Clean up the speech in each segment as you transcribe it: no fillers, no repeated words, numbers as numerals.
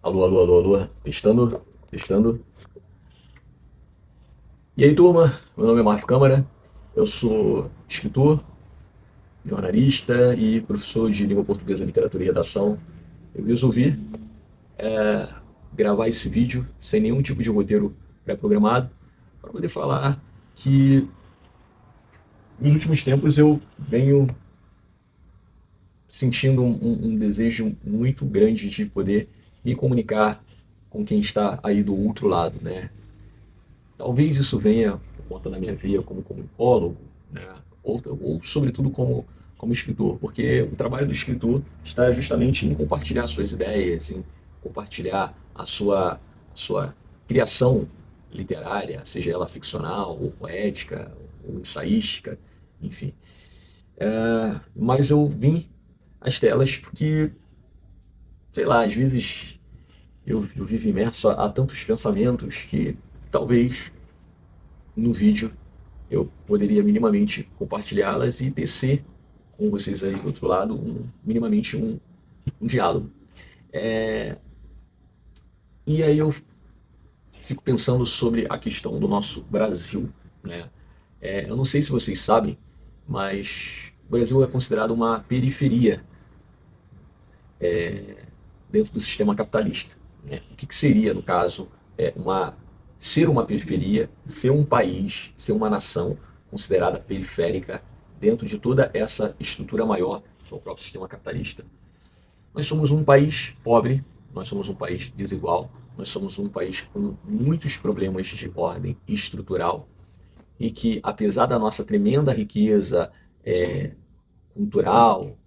Alô, alô, alô, alô. Testando, testando. E aí, turma? Meu nome é Marco Câmara. Eu sou escritor, jornalista e professor de língua portuguesa, literatura e redação. Eu resolvi gravar esse vídeo sem nenhum tipo de roteiro pré-programado para poder falar que nos últimos tempos eu venho sentindo um desejo muito grande de poder me comunicar com quem está aí do outro lado, né? Talvez isso venha por conta da minha veia como comunicólogo, né? Ou sobretudo como escritor, porque o trabalho do escritor está justamente em compartilhar suas ideias, em compartilhar a sua criação literária, seja ela ficcional, ou poética, ou ensaística, enfim. Mas eu vim às telas porque, sei lá, às vezes eu vivo imerso a tantos pensamentos que talvez no vídeo eu poderia minimamente compartilhá-las e tecer com vocês aí do outro lado minimamente um diálogo. E aí eu fico pensando sobre a questão do nosso Brasil, né? Eu não sei se vocês sabem, mas o Brasil é considerado uma periferia dentro do sistema capitalista, né? O que seria, no caso, ser uma periferia, ser um país, ser uma nação considerada periférica dentro de toda essa estrutura maior que é o próprio sistema capitalista? Nós somos um país pobre, nós somos um país desigual, nós somos um país com muitos problemas de ordem estrutural e que, apesar da nossa tremenda riqueza cultural,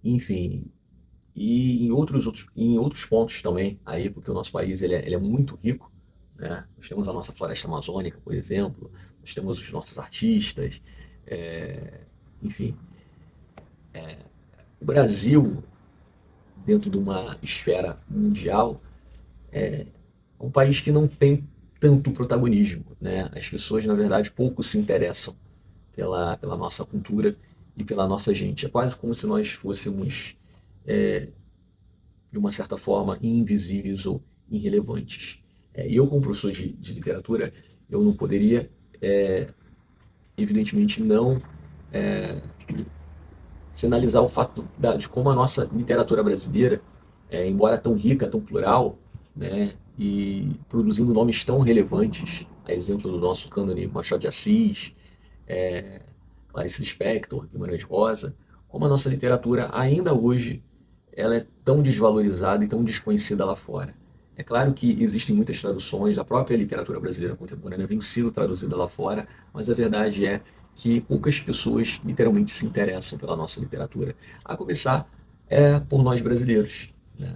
enfim, e em outros pontos também, aí, porque o nosso país ele é muito rico, né? Nós temos a nossa floresta amazônica, por exemplo, nós temos os nossos artistas, enfim. O Brasil, dentro de uma esfera mundial, é um país que não tem tanto protagonismo, né? As pessoas, na verdade, pouco se interessam pela nossa cultura e pela nossa gente. É quase como se nós fôssemos, de uma certa forma, invisíveis ou irrelevantes. Eu, como professor de literatura, eu não poderia, evidentemente, não sinalizar o fato de como a nossa literatura brasileira, embora tão rica, tão plural, né, e produzindo nomes tão relevantes, a exemplo do nosso cânone Machado de Assis, Clarice Lispector, Guimarães Rosa, como a nossa literatura ainda hoje ela é tão desvalorizada e tão desconhecida lá fora. É claro que existem muitas traduções, a própria literatura brasileira contemporânea vem sendo traduzida lá fora, mas a verdade é que poucas pessoas literalmente se interessam pela nossa literatura. A começar por nós brasileiros, né?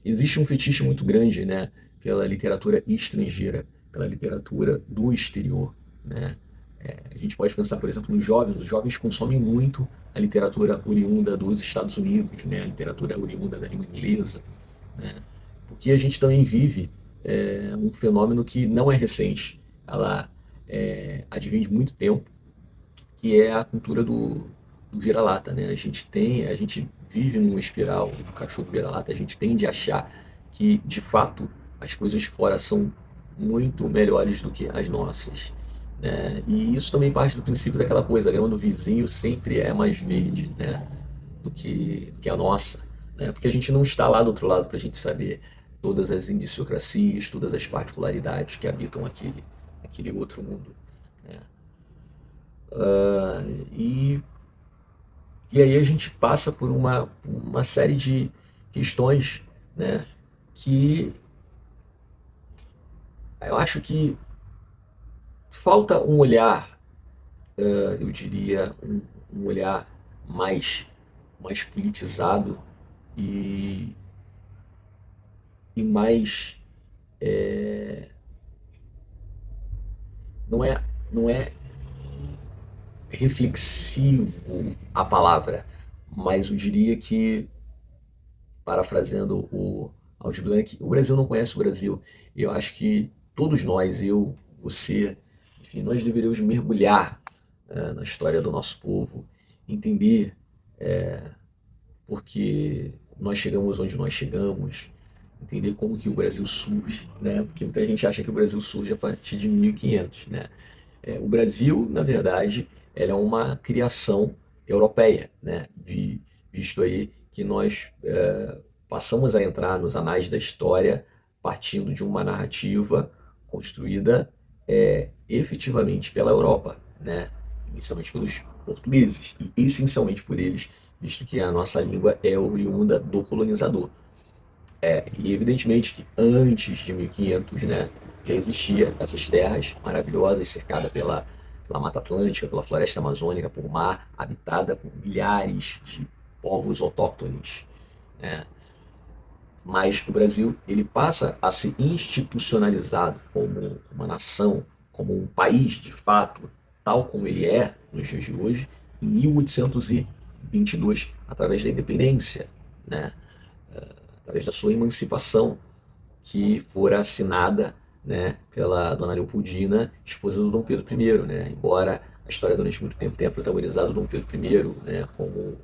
Existe um fetiche muito grande, né, pela literatura estrangeira, pela literatura do exterior, né? A gente pode pensar, por exemplo, nos jovens. Os jovens consomem muito a literatura oriunda dos Estados Unidos, né, a literatura oriunda da língua inglesa, né, porque a gente também vive um fenômeno que não é recente, ela advém de muito tempo, que é a cultura do vira-lata, né? A gente vive numa espiral do cachorro vira-lata, a gente tende a achar que, de fato, as coisas fora são muito melhores do que as nossas, né? E isso também parte do princípio daquela coisa, a grama do vizinho sempre é mais verde, né, do que a nossa, né? Porque a gente não está lá do outro lado para a gente saber todas as indiciocracias, todas as particularidades que habitam aquele outro mundo, né? E E aí a gente passa por uma série de questões, né, que eu acho que falta um olhar, eu diria, um olhar mais politizado e, e mais. Não é, não é reflexivo a palavra, mas eu diria que, parafraseando o Aldir Blanc, o Brasil não conhece o Brasil. Eu acho que todos nós, eu, você, enfim, nós deveríamos mergulhar na história do nosso povo, entender porque nós chegamos onde nós chegamos, entender como que o Brasil surge, né? Porque muita gente acha que o Brasil surge a partir de 1500, né? O Brasil, na verdade, ela é uma criação europeia, né? Visto aí que nós passamos a entrar nos anais da história partindo de uma narrativa construída efetivamente pela Europa, né? Inicialmente pelos portugueses e essencialmente por eles, visto que a nossa língua é oriunda do colonizador. E evidentemente que antes de 1500, né, já existia essas terras maravilhosas, cercadas pela Mata Atlântica, pela Floresta Amazônica, por mar, habitada por milhares de povos autóctones, né? Mas o Brasil ele passa a ser institucionalizado como uma nação, como um país de fato, tal como ele é nos dias de hoje, em 1822, através da independência, né? Através da sua emancipação, que fora assinada, né, pela Dona Leopoldina, esposa do Dom Pedro I, né? Embora a história durante muito tempo tenha protagonizado o Dom Pedro I, né, como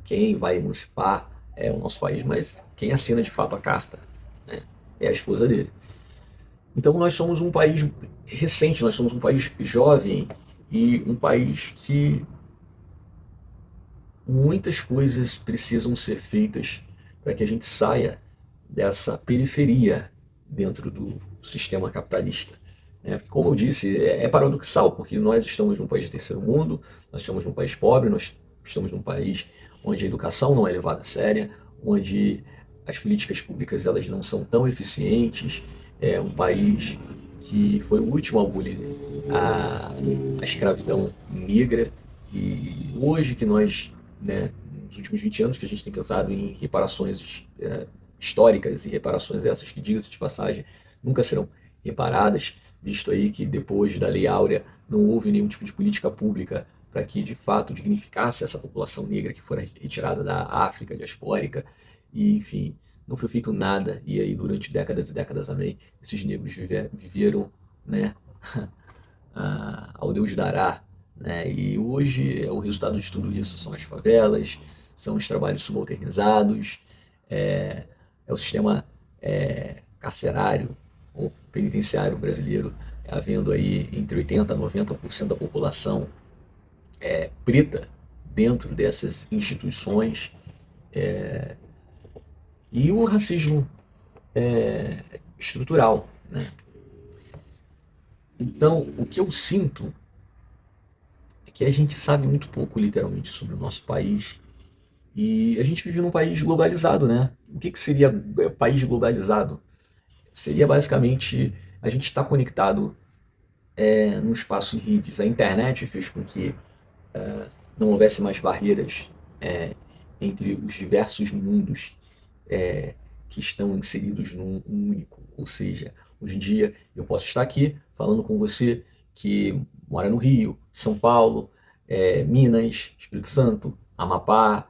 quem vai emancipar o nosso país, mas quem assina de fato a carta, né, é a esposa dele. Então nós somos um país recente, nós somos um país jovem e um país que muitas coisas precisam ser feitas para que a gente saia dessa periferia dentro do sistema capitalista, né? Porque, como eu disse, é paradoxal, porque nós estamos num país de terceiro mundo, nós estamos num país pobre, nós estamos num país onde a educação não é levada a séria, onde as políticas públicas elas não são tão eficientes, é um país que foi o último a abolir a escravidão negra, e hoje que nós, né, nos últimos 20 anos que a gente tem pensado em reparações históricas, e reparações essas que, diga-se de passagem, nunca serão reparadas, visto aí que depois da Lei Áurea não houve nenhum tipo de política pública para que de fato dignificasse essa população negra que foi retirada da África diaspórica, e enfim, não foi feito nada, e aí durante décadas e décadas também, esses negros viveram, né, ao Deus dará, né? E hoje o resultado de tudo isso são as favelas, são os trabalhos subalternizados, é, é o sistema carcerário ou penitenciário brasileiro, havendo aí entre 80% a 90% da população preta dentro dessas instituições, e o racismo estrutural, né? Então, o que eu sinto é que a gente sabe muito pouco, literalmente, sobre o nosso país. E a gente vive num país globalizado, né? O que seria país globalizado? Seria basicamente a gente estar conectado num espaço em redes. A internet fez com que não houvesse mais barreiras entre os diversos mundos que estão inseridos num único. Ou seja, hoje em dia eu posso estar aqui falando com você que mora no Rio, São Paulo, Minas, Espírito Santo, Amapá,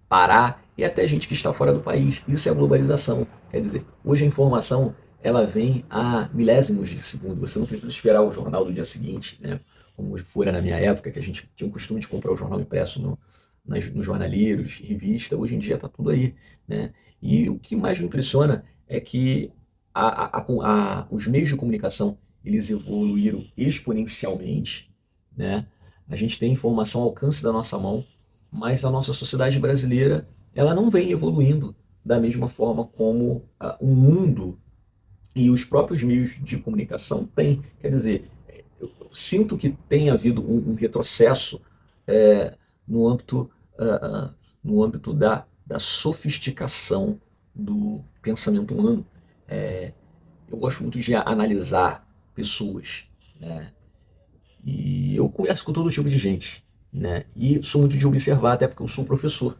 Pará e até gente que está fora do país. Isso é a globalização. Quer dizer, hoje a informação ela vem a milésimos de segundo. Você não precisa esperar o jornal do dia seguinte, né? Como fora na minha época, que a gente tinha o costume de comprar o jornal impresso nos jornaleiros, revista. Hoje em dia está tudo aí, né? E o que mais me impressiona é que os meios de comunicação eles evoluíram exponencialmente, né? A gente tem informação ao alcance da nossa mão, mas a nossa sociedade brasileira ela não vem evoluindo da mesma forma como o mundo e os próprios meios de comunicação têm. Quer dizer, eu sinto que tem havido um retrocesso no âmbito, ah, no âmbito da sofisticação do pensamento humano. Eu gosto muito de analisar pessoas, né? E eu converso com todo tipo de gente, né? E sou muito de observar, até porque eu sou professor.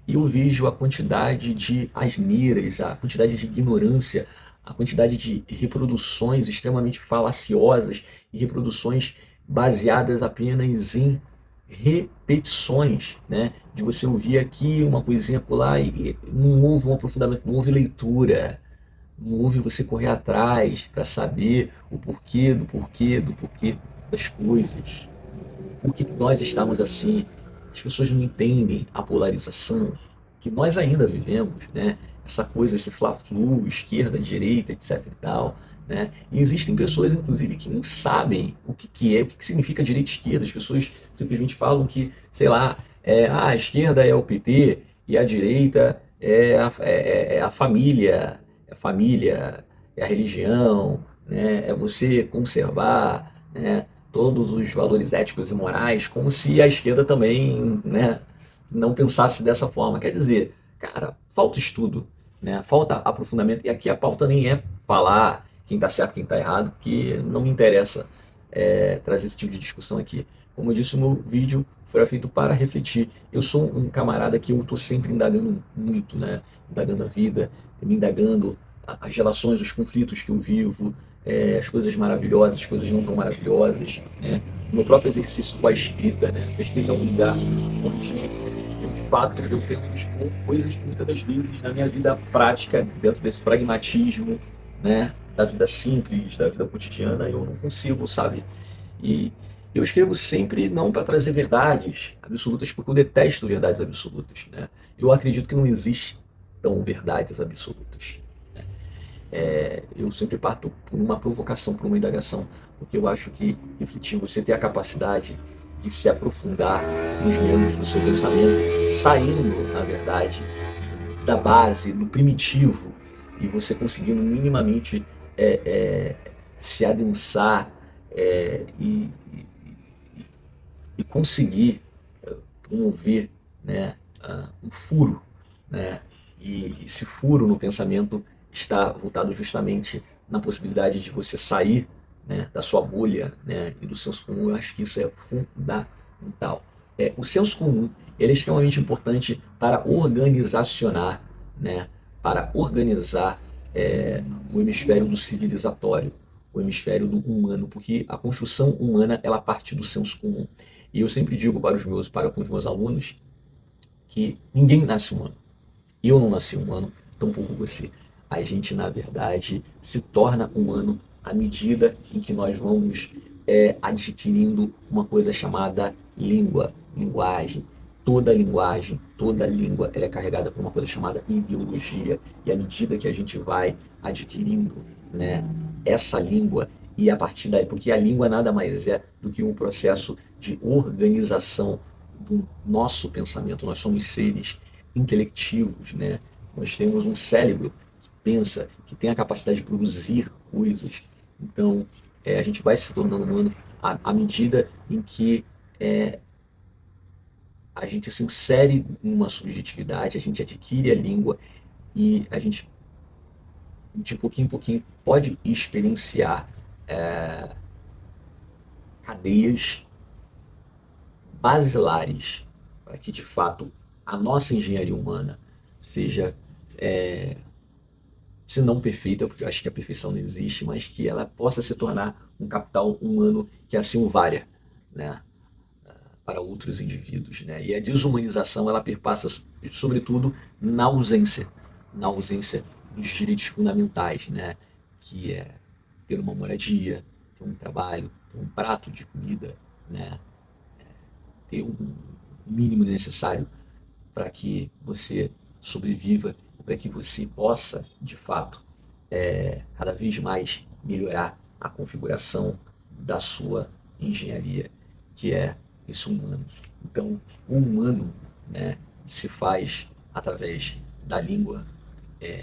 E eu vejo a quantidade de asneiras, a quantidade de ignorância, a quantidade de reproduções extremamente falaciosas e reproduções baseadas apenas em repetições, né? De você ouvir aqui uma coisinha por lá e não houve um aprofundamento, não houve leitura, não houve você correr atrás para saber o porquê do porquê do porquê das coisas. Por que nós estamos assim? As pessoas não entendem a polarização, que nós ainda vivemos, né? Essa coisa, esse fla-flu, esquerda, direita, etc e tal, né? E existem pessoas, inclusive, que não sabem o que significa direita e esquerda. As pessoas simplesmente falam que, sei lá, a esquerda é o PT e a direita é a família, é a religião, né? É você conservar, né, todos os valores éticos e morais, como se a esquerda também, né, não pensasse dessa forma. Quer dizer, cara, falta estudo, né? Falta aprofundamento. E aqui a pauta nem é falar quem está certo, quem está errado, porque não me interessa trazer esse tipo de discussão aqui. Como eu disse, o meu vídeo foi feito para refletir. Eu sou um camarada que eu estou sempre indagando muito, né? Indagando a vida, me indagando as relações, os conflitos que eu vivo, as coisas maravilhosas, as coisas não tão maravilhosas, né? O meu próprio exercício com a escrita, né? A escrita é um lugar onde eu, de fato, eu tento expor coisas que muitas das vezes na minha vida prática, dentro desse pragmatismo, né? Da vida simples, da vida cotidiana, eu não consigo, sabe? E eu escrevo sempre não para trazer verdades absolutas, porque eu detesto verdades absolutas, né? Eu acredito que não existam verdades absolutas. Eu sempre parto por uma provocação, por uma indagação, porque eu acho que refletir, você ter a capacidade de se aprofundar nos meandros do seu pensamento, saindo, na verdade, da base, do primitivo, e você conseguindo minimamente é, é, se adensar e conseguir promover, né, um furo, né, e esse furo no pensamento está voltado justamente na possibilidade de você sair, né, da sua bolha, né, e do senso comum. Eu acho que isso é fundamental. O senso comum, ele é extremamente importante para organizacionar, né, para organizar o hemisfério do civilizatório, o hemisfério do humano, porque a construção humana ela parte do senso comum. E eu sempre digo para com os meus alunos que ninguém nasce humano. Eu não nasci humano, tampouco você. A gente, na verdade, se torna humano à medida em que nós vamos adquirindo uma coisa chamada língua, linguagem. Toda língua, ela é carregada por uma coisa chamada ideologia. E à medida que a gente vai adquirindo, né, essa língua, e a partir daí, porque a língua nada mais é do que um processo de organização do nosso pensamento. Nós somos seres intelectivos, né? Nós temos um cérebro que pensa, que tem a capacidade de produzir coisas. Então, a gente vai se tornando humano à medida em que a gente se insere em uma subjetividade, a gente adquire a língua e a gente, de pouquinho em pouquinho, pode experienciar cadeias basilares para que, de fato, a nossa engenharia humana seja, se não perfeita, porque eu acho que a perfeição não existe, mas que ela possa se tornar um capital humano que assim o valha, né, para outros indivíduos, né? E a desumanização ela perpassa, sobretudo, na ausência dos direitos fundamentais, né? Que é ter uma moradia, ter um trabalho, ter um prato de comida, né? Ter um mínimo necessário para que você sobreviva, para que você possa, de fato, cada vez mais melhorar a configuração da sua engenharia, que é esse humano. Então, o humano, né, se faz através da língua,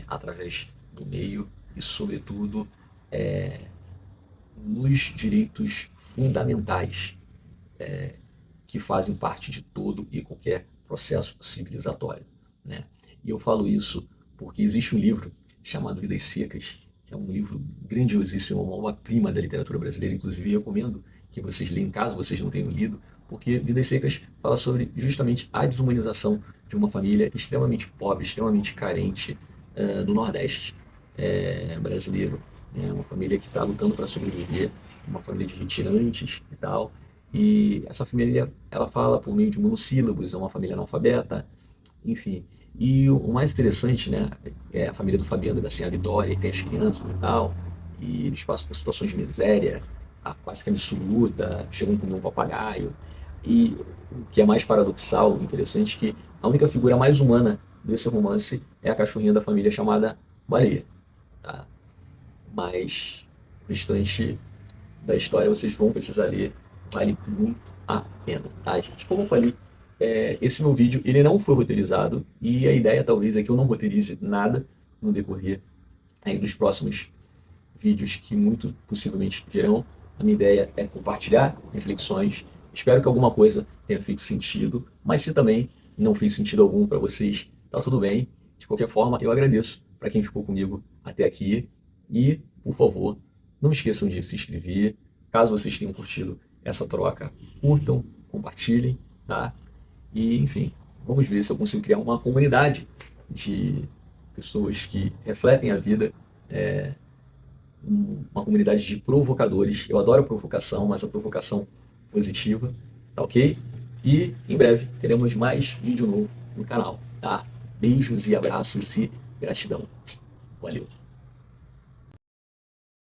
através do meio e, sobretudo, nos direitos fundamentais que fazem parte de todo e qualquer processo civilizatório, né? E eu falo isso porque existe um livro chamado Vidas Secas, que é um livro grandiosíssimo, uma obra-prima da literatura brasileira. Inclusive, eu recomendo que vocês leiam, caso vocês não tenham lido, porque Vidas Secas fala sobre justamente a desumanização de uma família extremamente pobre, extremamente carente do Nordeste brasileiro. É uma família que está lutando para sobreviver, uma família de retirantes e tal. E essa família, ela fala por meio de monossílabos, é uma família analfabeta, enfim. E o mais interessante, né, é a família do Fabiano e da Senhora Vitória, e tem as crianças e tal, e eles passam por situações de miséria, quase que absoluta, chegam a comer um papagaio. E o que é mais paradoxal, interessante, que a única figura mais humana desse romance é a cachorrinha da família chamada Baleia, tá? Mas o restante da história vocês vão precisar ler, vale muito a pena, tá, gente? Como eu falei, esse meu vídeo ele não foi roteirizado e a ideia talvez é que eu não roteirize nada no decorrer aí dos próximos vídeos que muito possivelmente virão. A minha ideia é compartilhar reflexões. Espero que alguma coisa tenha feito sentido, mas se também não fez sentido algum para vocês, tá tudo bem. De qualquer forma, eu agradeço para quem ficou comigo até aqui e, por favor, não esqueçam de se inscrever. Caso vocês tenham curtido essa troca, curtam, compartilhem, tá? E, enfim, vamos ver se eu consigo criar uma comunidade de pessoas que refletem a vida, uma comunidade de provocadores. Eu adoro a provocação, mas a provocação positiva, tá ok? E em breve teremos mais vídeo novo no canal, tá? Beijos e abraços e gratidão. Valeu!